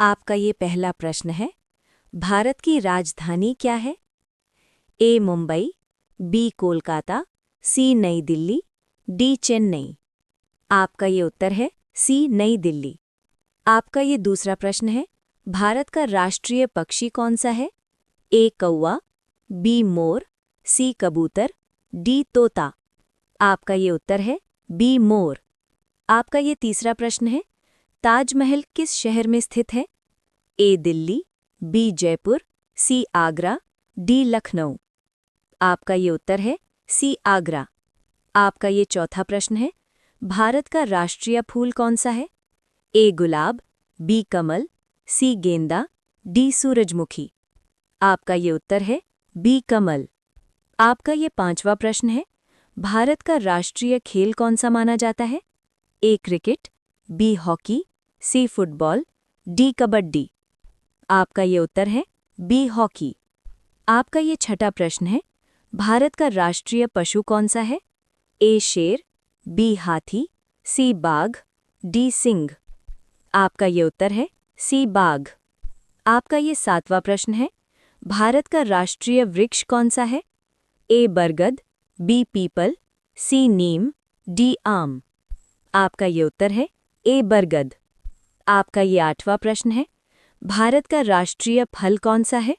आपका ये पहला प्रश्न है, भारत की राजधानी क्या है? ए मुंबई, बी कोलकाता, सी नई दिल्ली, डी चेन्नई। आपका ये उत्तर है सी नई दिल्ली। आपका ये दूसरा प्रश्न है, भारत का राष्ट्रीय पक्षी कौन सा है? ए कौवा, बी मोर, सी कबूतर, डी तोता। आपका ये उत्तर है बी मोर। आपका ये तीसरा प्रश्न है, ताजमहल किस शहर में स्थित है? ए दिल्ली, बी जयपुर, सी आगरा, डी लखनऊ। आपका ये उत्तर है सी आगरा। आपका ये चौथा प्रश्न है, भारत का राष्ट्रीय फूल कौन सा है? ए गुलाब, बी कमल, सी गेंदा, डी सूरजमुखी। आपका ये उत्तर है बी कमल। आपका ये पांचवा प्रश्न है, भारत का राष्ट्रीय खेल कौन सा माना जाता है? A cricket, B hockey, C football, D kabaddi. आपका ये उत्तर है बी हॉकी। आपका ये छठा प्रश्न है, भारत का राष्ट्रीय पशु कौन सा है? ए शेर, बी हाथी, सी बाघ, डी सिंह। आपका ये उत्तर है सी बाघ। आपका ये सातवां प्रश्न है, भारत का राष्ट्रीय वृक्ष कौन सा है? ए बरगद, बी पीपल, सी नीम, डी आम। आपका ये उत्तर है ए बरगद। आपका ये आठवां प्रश्न है, भारत का राष्ट्रीय फल कौन सा है?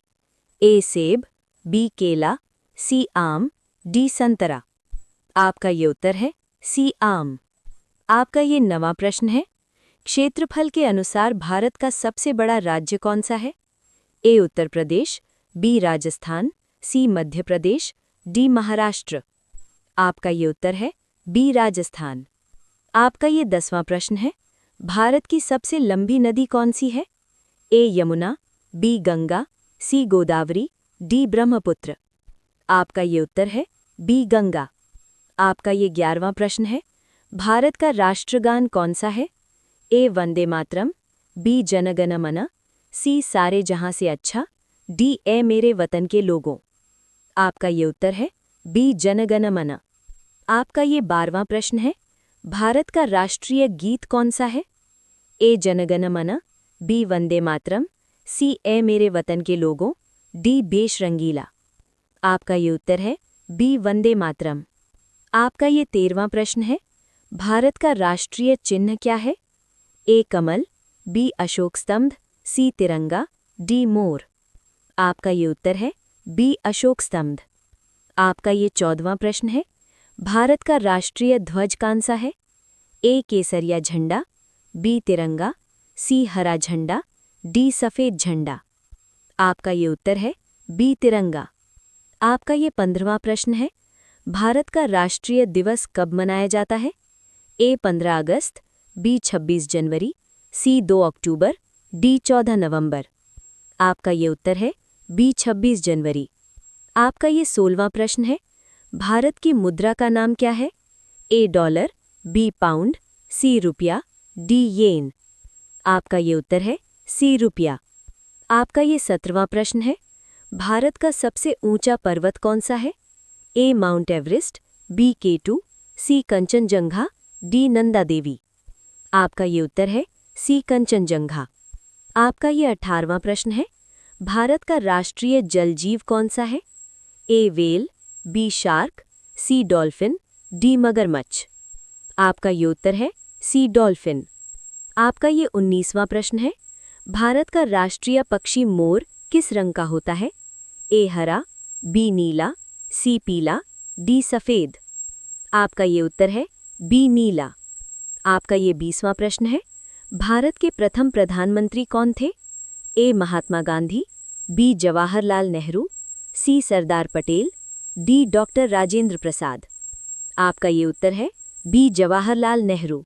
ए सेब, बी केला, सी आम, डी संतरा। आपका ये उत्तर है सी आम। आपका ये नवां प्रश्न है, क्षेत्रफल के अनुसार भारत का सबसे बड़ा राज्य कौन सा है? ए उत्तर प्रदेश, बी राजस्थान, सी मध्य प्रदेश, डी महाराष्ट्र। आपका ये उत्तर है बी राजस्थान। आपका ये 10वां प्रश्न है, भारत की सबसे लंबी नदी कौन सी है? ए यमुना, बी गंगा, सी गोदावरी, डी ब्रह्मपुत्र। आपका ये उत्तर है बी गंगा। आपका ये 11वां प्रश्न है, भारत का राष्ट्रगान कौन सा है? ए वंदे मातरम, बी जनगण मन, सी सारे जहां से अच्छा, डी ए मेरे वतन के लोगों। आपका ये उत्तर है बी जनगण मन। आपका ये 12वां प्रश्न है, भारत का राष्ट्रीय गीत कौन सा है? ए जनगण मन, बी वंदे मातरम, सी ए मेरे वतन के लोगों, डी बेश रंगीला। आपका ये उत्तर है बी वंदे मातरम। आपका ये 13वां प्रश्न है, भारत का राष्ट्रीय चिन्ह क्या है? ए कमल, बी अशोक स्तंभ, सी तिरंगा, डी मोर। आपका ये उत्तर है बी अशोक स्तंभ। आपका ये 14वां प्रश्न है, भारत का राष्ट्रीय ध्वज कौन सा है? ए केसरिया झंडा, बी तिरंगा, सी हरा झंडा, डी सफेद झंडा। आपका ये उत्तर है बी तिरंगा। आपका ये 15वां प्रश्न है, भारत का राष्ट्रीय दिवस कब मनाया जाता है? ए 15 अगस्त, बी 26 जनवरी, सी 2 अक्टूबर, डी 14 नवंबर। आपका ये उत्तर है बी 26 जनवरी। आपका ये 16वां प्रश्न है, भारत की मुद्रा का नाम क्या है? ए डॉलर, बी पाउंड, सी रुपया, डी येन। आपका ये उत्तर है सी रुपया। आपका ये 17वां प्रश्न है, भारत का सबसे ऊंचा पर्वत कौन सा है? ए माउंट एवरेस्ट, बी K2, सी कंचनजंगा, डी नंदा देवी। आपका ये उत्तर है सी कंचनजंगा। आपका ये 18वां प्रश्न है, भारत का राष्ट्रीय जलजीव कौन सा है? ए व्हेल, बी शार्क, सी डॉल्फिन, डी मगरमच्छ। आपका ये उत्तर है सी डॉल्फिन। आपका ये 19वां प्रश्न है, भारत का राष्ट्रीय पक्षी मोर किस रंग का होता है? ए हरा, बी नीला, सी पीला, डी सफेद। आपका ये उत्तर है बी नीला। आपका ये 20वां प्रश्न है, भारत के प्रथम प्रधानमंत्री कौन थे? ए महात्मा गांधी, बी जवाहरलाल नेहरू, सी सरदार पटेल, डी डॉक्टर राजेंद्र प्रसाद। आपका ये उत्तर है बी जवाहरलाल नेहरू।